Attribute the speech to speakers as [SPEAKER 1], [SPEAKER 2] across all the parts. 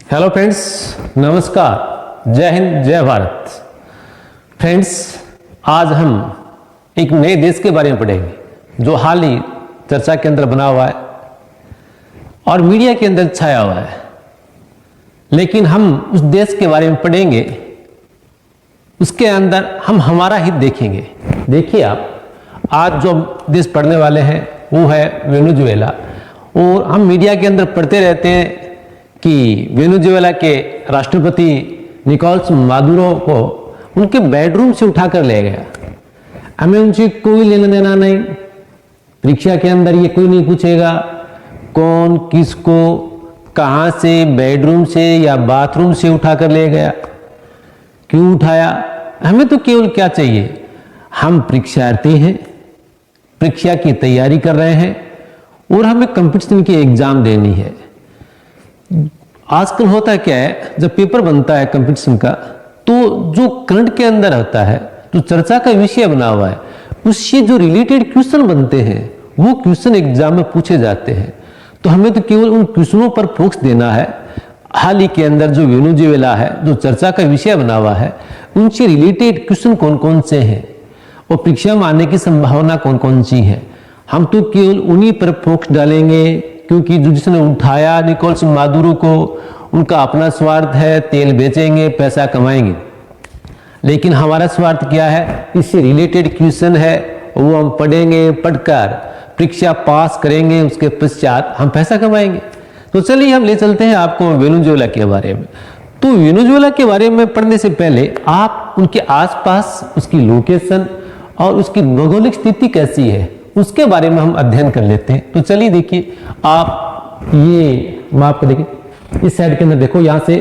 [SPEAKER 1] Hello friends, नमस्कार, जय हिंद, जय भारत। फ्रेंड्स, आज हम एक नए देश के बारे में पढ़ेंगे जो हाल ही चर्चा के अंदर बना हुआ है और मीडिया के अंदर छाया हुआ है। लेकिन हम उस देश के बारे में पढ़ेंगे, उसके अंदर हम हमारा हित देखेंगे। देखिए आप, आज जो देश पढ़ने वाले हैं वो है वेनेजुएला। और हम मीडिया के अंदर पढ़ते रहते हैं कि वेनेजुएला के राष्ट्रपति निकोलस मादुरो को उनके बेडरूम से उठाकर ले गया। हमें उनसे कोई लेना देना नहीं। परीक्षा के अंदर ये कोई नहीं पूछेगा कौन किसको कहां से, बेडरूम से या बाथरूम से उठाकर ले गया, क्यों उठाया। हमें तो केवल क्या चाहिए, हम परीक्षार्थी हैं, परीक्षा की तैयारी कर रहे हैं और हमें कंपटीशन की एग्जाम देनी है। आजकल होता क्या है, जब पेपर बनता है कंपटीशन का, तो जो करंट के अंदर होता है, जो चर्चा का विषय बना हुआ है, उससे जो रिलेटेड क्वेश्चन बनते हैं वो क्वेश्चन एग्जाम में पूछे जाते हैं। तो हमें तो केवल उन क्वेश्चनों पर फोकस देना है। हाल ही के अंदर जो वेनेजुएला है, जो चर्चा का विषय बना हुआ है, उनसे रिलेटेड क्वेश्चन कौन कौन से हैं और परीक्षा में आने की संभावना कौन कौन सी है। हम तो केवल उन्हीं पर फोकस डालेंगे, क्योंकि जिसने उठाया निकोलस मादुरो को, उनका अपना स्वार्थ है, तेल बेचेंगे, पैसा कमाएंगे। लेकिन हमारा स्वार्थ क्या है, इससे रिलेटेड क्वेश्चन है वो हम पढ़ेंगे, पढ़कर परीक्षा पास करेंगे, उसके पश्चात हम पैसा कमाएंगे। तो चलिए हम ले चलते हैं आपको वेनेजुएला के बारे में। तो वेनेजुएला के बारे में पढ़ने से पहले आप उनके आसपास उसकी लोकेशन और उसकी भौगोलिक स्थिति कैसी है उसके बारे में हम अध्ययन कर लेते हैं। तो चलिए देखिए, आप ये मैप को देखिए, इस साइड के अंदर देखो, यहाँ से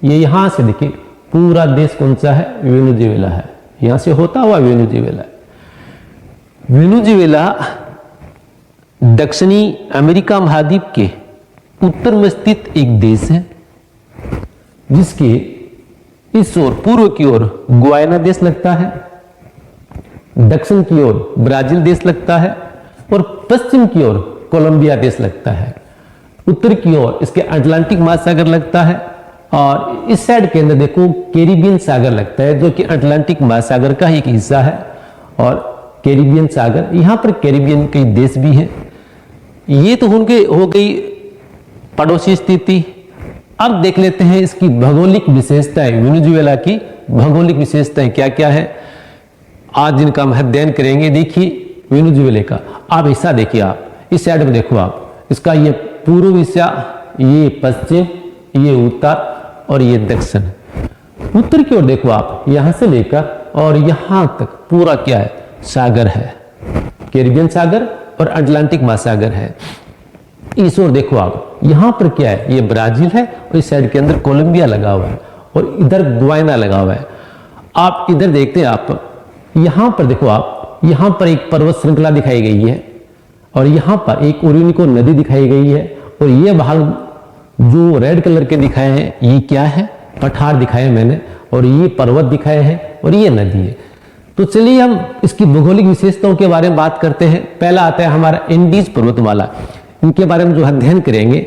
[SPEAKER 1] ये यहाँ से देखिए पूरा देश कौन सा है, वेनेजुएला है। यहाँ से होता हुआ वेनेजुएला। वेनेजुएला दक्षिणी अमेरिका महाद्वीप के उत्तर में स्थित एक देश है, जिसके इस ओर पूर्व की ओर गुयाना देश लगता है, दक्षिण की ओर ब्राजील देश लगता है और पश्चिम की ओर कोलंबिया देश लगता है। उत्तर की ओर इसके अटलांटिक महासागर लगता है और इस साइड के अंदर देखो कैरिबियन सागर लगता है, जो कि अटलांटिक महासागर का एक हिस्सा है। और कैरिबियन सागर, यहाँ पर कैरिबियन कई देश भी हैं। ये तो उनके हो गई पड़ोसी स्थिति। अब देख लेते हैं इसकी भौगोलिक विशेषताएं, वेनेजुएला की भौगोलिक विशेषताएं क्या क्या है, आज जिनका हम अध्ययन करेंगे। देखिए वेनेजुएला का आप हिस्सा देखिए, आप इस साइड में देखो, आप इसका ये पूर्व हिस्सा, ये पश्चिम, ये उत्तर और ये दक्षिण। उत्तर की ओर देखो आप, यहां से लेकर और यहां तक पूरा क्या है, सागर है, कैरिबियन सागर और अटलांटिक महासागर है। इस ओर देखो आप, यहां पर क्या है, ये ब्राजील है और इस साइड के अंदर कोलंबिया लगा हुआ है और इधर गुयाना लगा हुआ है। आप इधर देखते हैं, आप यहां पर देखो, आप यहां पर एक पर्वत श्रृंखला दिखाई गई है और यहां पर एक ओरिनिको नदी दिखाई गई है और ये भाग जो रेड कलर के दिखाए हैं ये क्या है, पठार दिखाए मैंने, और ये पर्वत दिखाए हैं और ये नदी है। तो चलिए हम इसकी भौगोलिक विशेषताओं के बारे में बात करते हैं। पहला आता है हमारा एंडीज पर्वतमाला। इनके बारे में जो अध्ययन करेंगे,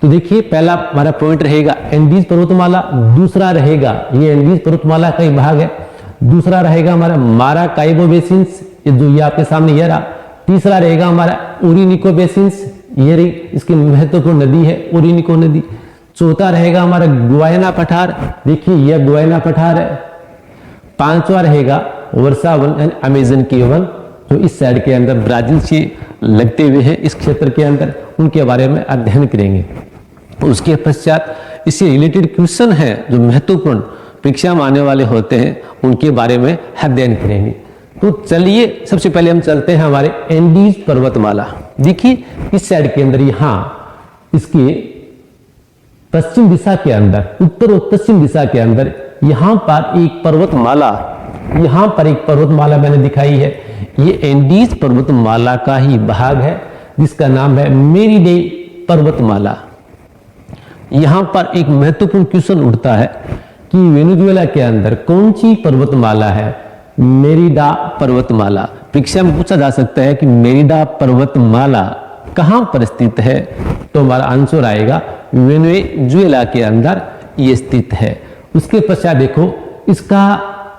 [SPEAKER 1] तो देखिए पहला हमारा पॉइंट रहेगा एंडीज पर्वतमाला, दूसरा रहेगा ये एंडीज पर्वतमाला का ही भाग है, दूसरा रहेगा हमारा माराकाइबो बेसिन्स, ये जो ये आपके सामने ये रहा, तीसरा रहेगा हमारा ओरिनिको बेसिन्स, ये रही इसकी महत्वपूर्ण नदी है ओरिनिको नदी, चौथा रहेगा हमारा गुयाना पठार, देखिए यह गुयाना पठार है, पांचवा रहेगा वर्षा वन एंड अमेजन के वन, जो इस साइड के अंदर ब्राजील से लगते हुए हैं इस क्षेत्र के अंदर, उनके बारे में अध्ययन करेंगे। उसके पश्चात इससे रिलेटेड क्वेश्चन है जो महत्वपूर्ण परीक्षा में आने वाले होते हैं, उनके बारे में अध्ययन करेंगे। तो चलिए सबसे पहले हम चलते हैं हमारे एंडीज पर्वतमाला। देखिए इस साइड के अंदर, यहाँ इसके पश्चिम दिशा के अंदर, उत्तर और पश्चिम दिशा के अंदर यहाँ पर एक पर्वतमाला, यहाँ पर एक पर्वतमाला मैंने दिखाई है। ये एंडीज पर्वतमाला का ही भाग है जिसका नाम है मेरिडे पर्वतमाला। यहाँ पर एक महत्वपूर्ण क्वेश्चन उठता है कि वेनेजुएला के अंदर कौन सी पर्वतमाला है, मेरिडा पर्वतमाला। परीक्षा में पूछा जा सकता है कि मेरिडा पर्वतमाला कहां पर स्थित है, तो हमारा आंसर आएगा वेनेजुएला के अंदर ये स्थित है। उसके पश्चात देखो इसका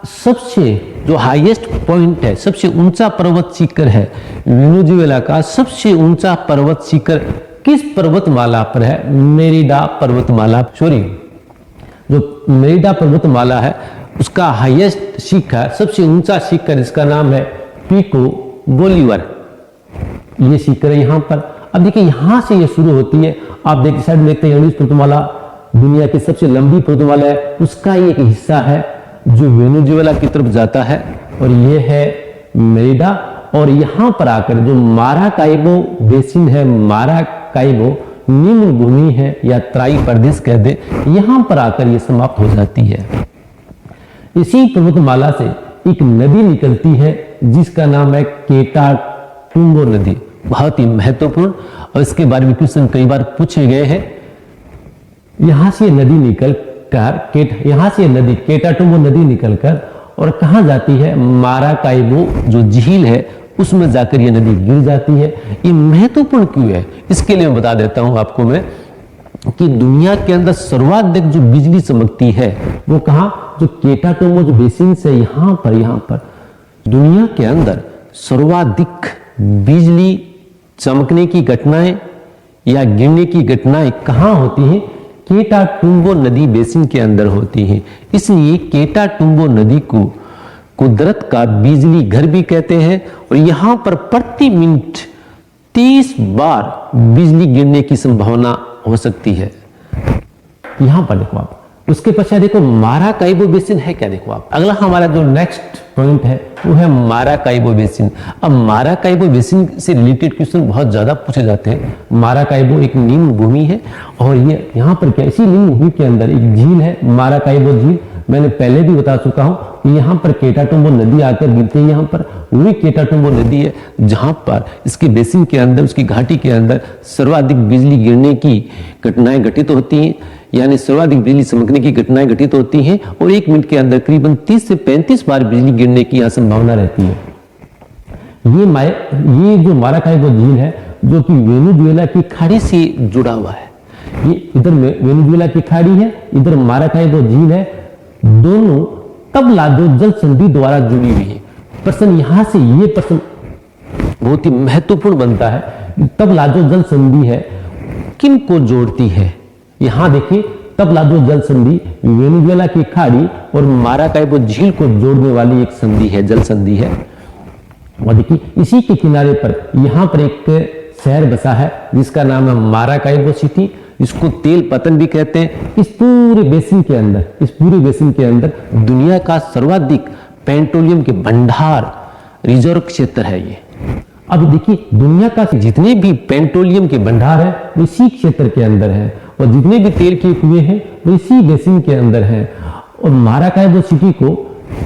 [SPEAKER 1] सबसे जो हाईएस्ट पॉइंट है, सबसे ऊंचा पर्वत शिखर है, वेनेजुएला का सबसे ऊंचा पर्वत शिखर किस पर्वतमाला पर है? मेरिडा पर्वतमाला, सॉरी, जो मेरिडा पर्वतमाला है उसका हाईएस्ट शिखर, सबसे ऊंचा शिखर, इसका नाम है पिको बोलीवर। ये शिखर है यहाँ पर। अब देखिए यहां से ये शुरू होती है, आप देखिए साइड में देखते हैं एंडीज पर्वतमाला दुनिया की सबसे लंबी पर्वतमाला है, उसका एक हिस्सा है जो वेनेजुएला की तरफ जाता है, और ये है मेरिडा। और यहां पर आकर जो माराकाइबो बेसिन है, माराकाइबो निम्न भूमि है या तराई प्रदेश कह दे, यहां पर आकर ये समाप्त हो जाती है। इसी पर्वतमाला से एक नदी निकलती है जिसका नाम है केटाटुंबो नदी, बहुत ही महत्वपूर्ण, और इसके बारे में क्वेश्चन कई बार पूछे गए हैं। यहां से नदी निकलकर यहां से नदी केटाटुंबो नदी निकलकर और कहां जाती है? माराकाइबो जो झील है उसमें जाकर ये नदी गिर जाती है। ये महत्वपूर्ण क्यों है इसके लिए मैं बता देता हूं आपको मैं कि दुनिया के अंदर सर्वाधिक जो बिजली चमकती है वो कहां? जो केटाटुंबो जो बेसिन से यहां पर दुनिया के अंदर सर्वाधिक बिजली चमकने की घटनाएं या गिरने की घटनाएं कहां होती हैं? केटाटुंबो नदी बेसिन के अंदर होती हैं। इसलिए केटाटुंबो नदी को कुदरत का बिजली घर भी कहते हैं, और यहां पर प्रति मिनट 30 बार बिजली गिरने की संभावना हो सकती है। यहां पर देखो आप, उसके पश्चात देखो माराकाइबो बेसिन है क्या? देखो आप, अगला हमारा जो नेक्स्ट पॉइंट है वो है माराकाइबो बेसिन। अब माराकाइबो बेसिन से रिलेटेड क्वेश्चन बहुत ज्यादा पूछे जाते हैं। माराकाइबो एक निम्न भूमि है, और ये यहाँ पर क्या, इसी निम्न भूमि के अंदर एक झील है माराकाइबो झील। मैंने पहले भी बता चुका हूं कि यहाँ पर केटाटुंबो नदी आकर गिरती है। यहाँ पर वही केटाटुंबो नदी है जहां पर इसके बेसिन के अंदर, उसकी घाटी के अंदर सर्वाधिक बिजली गिरने की घटनाएं घटित होती हैं, यानी सर्वाधिक बिजली चमकने की घटनाएं घटित होती हैं, और 1 मिनट के अंदर करीबन 30 से 35 बार बिजली गिरने की यहाँ संभावना रहती है। ये जो माराकाइबो झील है जो कि वेनेजुएला की खाड़ी से जुड़ा हुआ है, ये इधर वेनेजुएला की खाड़ी है, इधर माराकाइबो झील है, दोनों तबलादो जल संधि द्वारा जुड़ी हुई है। प्रश्न यहां से ये प्रश्न बहुत ही महत्वपूर्ण बनता है। तबलादो जल संधि है किन को जोड़ती है? यहां देखिए तबलादो जल संधि वेनेजुएला की खाड़ी और माराकाइबो झील को जोड़ने वाली एक संधि है, जल संधि है। और देखिए इसी के किनारे पर यहां पर एक शहर बसा है जिसका नाम है माराकाइबो सिटी, इसको तेल पतन भी कहते हैं। इस पूरे बेसिन के अंदर दुनिया का सर्वाधिक पेट्रोलियम के भंडार रिजर्व क्षेत्र है ये। अब देखिए दुनिया का जितने भी पेट्रोलियम के भंडार है वो इसी क्षेत्र के अंदर है, और जितने भी तेल के कुएं हैं वो इसी बेसिन के अंदर है। और माराकाइबो सिटी को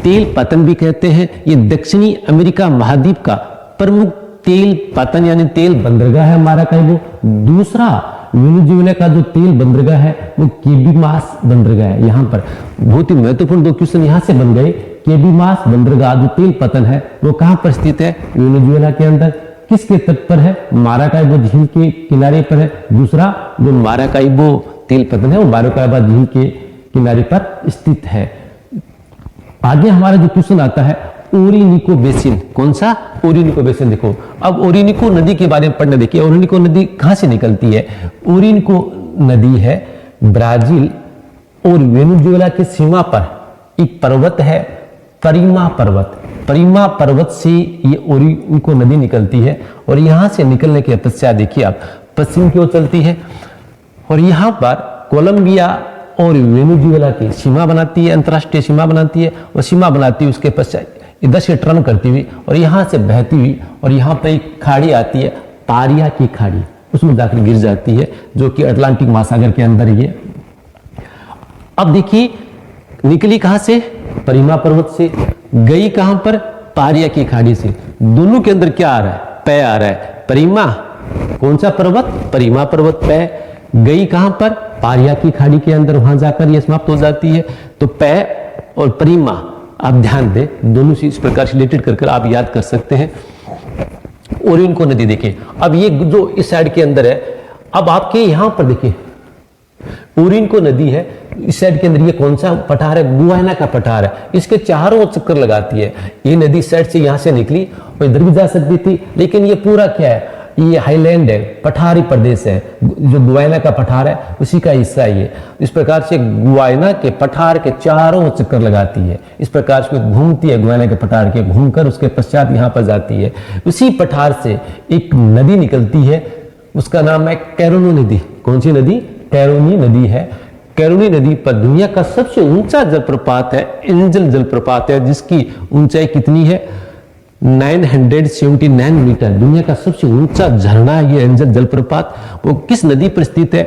[SPEAKER 1] तेल पतन भी कहते हैं। ये दक्षिणी अमेरिका महाद्वीप का प्रमुख तेल पतन यानी तेल बंदरगाह है माराकाइबो। दूसरा वेनेजुएला का जो तेल बंदरगाह है वो केबीमास बंदरगाह है। यहाँ पर बहुत ही महत्वपूर्ण 2 क्वेश्चन यहाँ से बन गए। केबीमास बंदरगाह जो तेल पतन है वो कहाँ पर स्थित है? वेनेजुएला के अंदर। किसके तट पर है? माराकाइबो झील के किनारे पर है। दूसरा जो माराकाइबो तेल पतन है वो माराकाइबो झील के किनारे पर स्थित है। आगे हमारा जो क्वेश्चन आता है ओरिनिको बेसिन। कौन सा? ओरिनिको बेसिन। देखो अब ओरिनिको नदी के बारे में पढ़ने देखिए। ओरिनिको नदी कहां से निकलती है? ओरिनिको नदी है ब्राजील और वेनेजुएला के सीमा पर एक पर्वत है परीमा पर्वत। परीमा पर्वत से ये ओरिनिको नदी निकलती है, और यहां से निकलने के पश्चात देखिए आप पश्चिम की ओर चलती है, और यहां पर कोलंबिया और वेनेजुएला की सीमा बनाती है, अंतरराष्ट्रीय सीमा बनाती है। और सीमा बनाती है उसके पश्चात इधर से टर्न करती हुई और यहां से बहती हुई, और यहां पर एक खाड़ी आती है पारिया की खाड़ी, उसमें जाकर गिर जाती है जो कि अटलांटिक महासागर के अंदर ही है। अब देखिए निकली कहां से? परीमा पर्वत से। गई कहां पर? पारिया की खाड़ी से। दोनों के अंदर क्या आ रहा है? पै आ रहा है। परीमा कौन सा पर्वत? परीमा पर्वत पै। गई कहां पर? पारिया की खाड़ी के अंदर, वहां जाकर यह समाप्त हो जाती है। तो पै और परीमा आप ध्यान दें, दोनों से इस प्रकार से रिलेटेड कर आप याद कर सकते हैं। ओरिनिको नदी देखिए। अब ये जो इस साइड के अंदर है, अब आपके यहां पर देखिए ओरिनको नदी है, इस साइड के अंदर ये कौन सा पठार है? गुयाना का पठार है। इसके चारों ओर चक्कर लगाती है। ये नदी साइड से यहां से निकली और इधर भी जा सकती थी, लेकिन ये पूरा क्या है? ये हाईलैंड है, पठारी प्रदेश है। जो गुयाना का पठार है उसी का हिस्सा है ये। इस प्रकार से गुयाना के पठार के चारों ओर चक्कर लगाती है। इस प्रकार से घूमती है गुयाना के पठार के, घूमकर उसके पश्चात यहाँ पर जाती है। उसी पठार से एक नदी निकलती है, उसका नाम है कैरोनी नदी। कौन सी नदी? कैरोनी नदी है। कैरोनी नदी पर दुनिया का सबसे ऊंचा जलप्रपात है, एंजल जलप्रपात है, जिसकी ऊंचाई कितनी है? 979 मीटर। दुनिया का सबसे ऊंचा झरना है ये एंजल जलप्रपात। वो किस नदी पर स्थित है?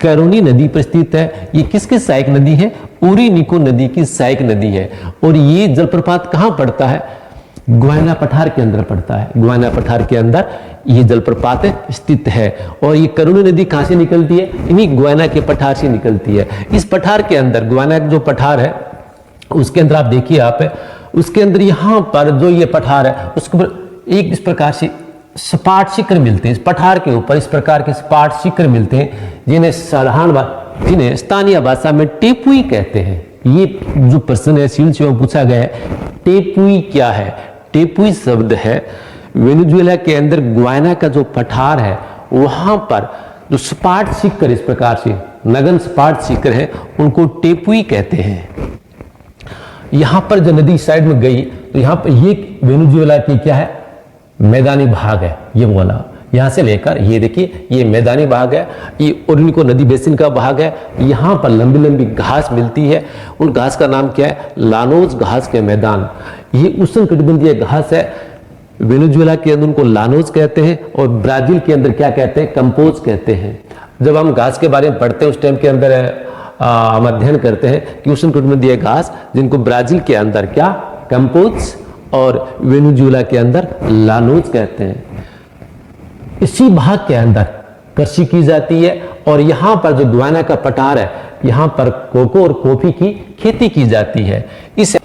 [SPEAKER 1] कैरोनी नदी पर स्थित है। ये किसकी सहायक नदी है? ओरिनिको नदी की सहायक नदी है। और ये जलप्रपात कहां पड़ता है? गुयाना पठार के अंदर पड़ता है। गुयाना पठार के अंदर ये जलप्रपात स्थित है। और ये कैरोनी नदी कहां से निकलती है? इन्हीं गुयाना के पठार से निकलती है। इस पठार के अंदर, गुयाना जो पठार है उसके अंदर आप देखिए, उसके अंदर यहां पर जो ये पठार है उसके ऊपर एक इस प्रकार से सपाट शिखर मिलते हैं। इस पठार के ऊपर इस प्रकार के सपाट शिखर मिलते हैं, जिन्हें स्थानीय भाषा में टेपुई कहते हैं। ये जो प्रश्न है सील से पूछा गया है, टेपुई क्या है? टेपुई शब्द है वेनेजुएला के अंदर गुयाना का जो पठार है वहां पर जो सपाट शिखर, इस प्रकार से नगन सपाट शिखर है, उनको टेपुई कहते हैं। यहां पर जो नदी साइड में गई तो यहां पर ये वेनेजुएला की क्या है? मैदानी भाग है। ये बोला यहां से लेकर ये देखिए, ये मैदानी भाग है, ये ओरिनिको नदी बेसिन का भाग है। यहां पर लंबी लंबी घास मिलती है। उन घास का नाम क्या है? लानोज घास के मैदान। ये उष्णकटिबंधीय घास है। वेनेजुएला के अंदर उनको लानोज कहते हैं और ब्राजील के अंदर क्या कहते हैं? कंपोज कहते हैं। जब हम घास के बारे में पढ़ते हैं उस टाइम के अंदर हम अध्ययन करते हैं कि उष्णकटिबंधीय घास, जिनको ब्राजील के अंदर क्या? कंपोज और वेनेजुएला के अंदर लानोज कहते हैं। इसी भाग के अंदर कृषि की जाती है और यहां पर जो गुयाना का पठार है यहां पर कोको और कॉफी की खेती की जाती है। इस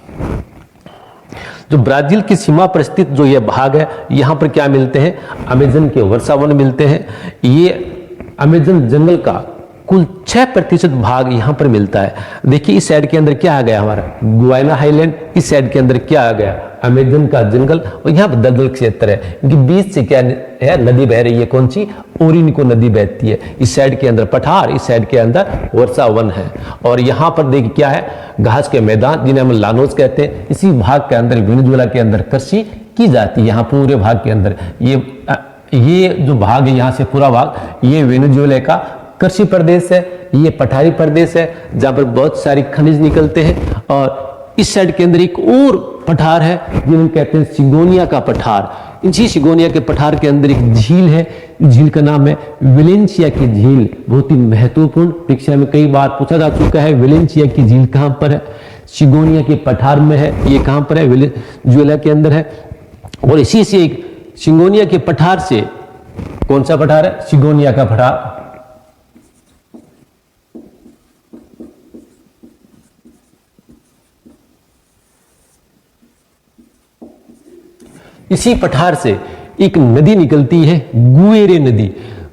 [SPEAKER 1] जो ब्राजील की सीमा पर स्थित जो यह भाग है, यहां पर क्या मिलते हैं? अमेजन के वर्षावन मिलते हैं। ये अमेजन जंगल का कुल 6% भाग यहां पर मिलता है। देखिए इस साइड के अंदर क्या आ गया? हमारा गुयाना हाईलैंड। इस साइड के अंदर क्या आ गया? अमेजन का जंगल। और यहाँ पर दलदल क्षेत्र है, क्योंकि बीच से क्या है? नदी बह रही है। कौन सी? ओरिनिको नदी बहती है। इस साइड के अंदर पठार, इस साइड के अंदर वर्षा वन है। और यहाँ पर देखिए क्या है? घास के मैदान, जिन्हें हम लानोज कहते हैं। इसी भाग के अंदर वेनेजुएला के अंदर कृषि की जाती है। यहाँ पूरे भाग के अंदर ये जो भाग है, यहाँ से पूरा भाग, ये वेनेजुएला का कृषि प्रदेश है। ये पठारी प्रदेश है जहां पर बहुत सारी खनिज निकलते हैं। और इस साइड के अंदर एक और पठार है जिन्हें कहते हैं सिगोनिया का पठार। इसी सिगोनिया के पठार के अंदर एक झील है, झील का नाम है वेलेंसिया की झील। बहुत ही महत्वपूर्ण, परीक्षा में कई बार पूछा जा चुका है। वेलेंसिया की झील कहां पर है? सिगोनिया के पठार में है। ये कहां पर है? वेनेजुएला के अंदर है। और इसी से एक सिगोनिया के पठार से, कौन सा पठार है? सिगोनिया का पठार। इसी पठार से एक नदी निकलती है, गुएरे नदी,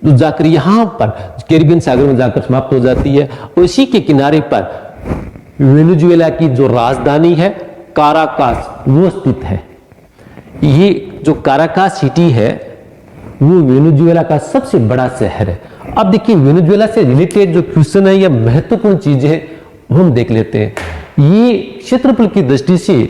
[SPEAKER 1] जो जाकर यहां पर कैरिबियन सागर में जाकर समाप्त हो जाती है। और इसी के किनारे पर वेनेजुएला की जो राजधानी है काराकास, वो स्थित है। ये जो काराकास सिटी है वो वेनेजुएला का सबसे बड़ा शहर है। अब देखिए वेनेजुएला से रिलेटेड जो क्वेश्चन है या महत्वपूर्ण चीज है वो हम देख लेते हैं। ये क्षेत्रफल की दृष्टि से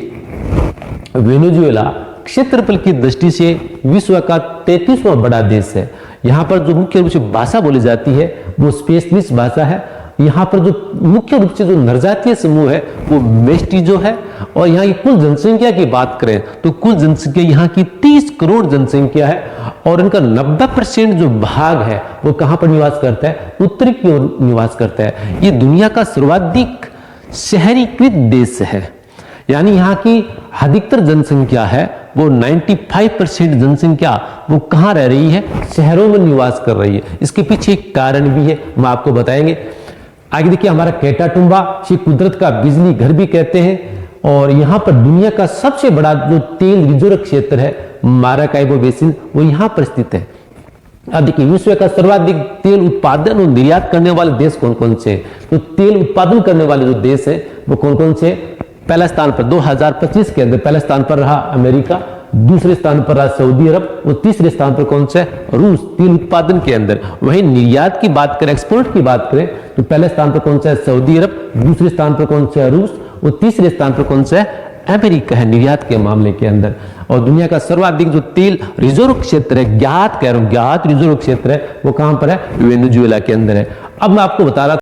[SPEAKER 1] वेनेजुएला क्षेत्रफल की दृष्टि से विश्व का 33वां बड़ा देश है। यहाँ पर जो मुख्य रूप से भाषा बोली जाती है वो स्पेनिश भाषा है। यहाँ पर जो मुख्य रूप से जो नरजातीय समूह है वो मेस्टिजो है। और यहाँ की कुल जनसंख्या की बात करें तो कुल जनसंख्या यहाँ की 30 करोड़ जनसंख्या है। और इनका 90% जो भाग है वो कहाँ पर निवास करता है? उत्तरी की ओर निवास करता है। ये दुनिया का सर्वाधिक शहरीकृत देश है, यानी यहाँ की अधिकतर जनसंख्या है वो 95% जनसंख्या वो कहाँ रह रही है? शहरों में निवास कर रही है। इसके पीछे एक कारण भी है, हम आपको बताएंगे। आगे देखिए हमारा कैटाटुम्बा, इसे कुदरत का बिजली घर भी कहते हैं। और यहाँ पर दुनिया का सबसे बड़ा जो तेल रिजर्व क्षेत्र है माराकाइबो बेसिन, वो यहाँ पर स्थित है। अब देखिए विश्व का सर्वाधिक तेल उत्पादन और निर्यात करने वाले देश कौन कौन से? तो तेल उत्पादन करने वाले जो देश है वो कौन कौन से? पहला स्थान पर 2025 के अंदर पहला स्थान पर रहा अमेरिका, दूसरे स्थान पर रहा सऊदी अरब और तीसरे स्थान पर कौन सा? रूस, तेल उत्पादन के अंदर। वहीं निर्यात की बात करें, एक्सपोर्ट की बात करें तो पहले स्थान पर कौन सा है? सऊदी अरब, दूसरे स्थान पर कौन सा है? रूस और तीसरे स्थान पर कौन सा है? अमेरिका है निर्यात के मामले के अंदर। और दुनिया का सर्वाधिक जो तेल रिजर्व क्षेत्र है, ज्ञात कह रहा हूं, ज्ञात रिजर्व क्षेत्र है, वो कहां पर है? वेनेजुएला के अंदर है। अब मैं आपको बता रहा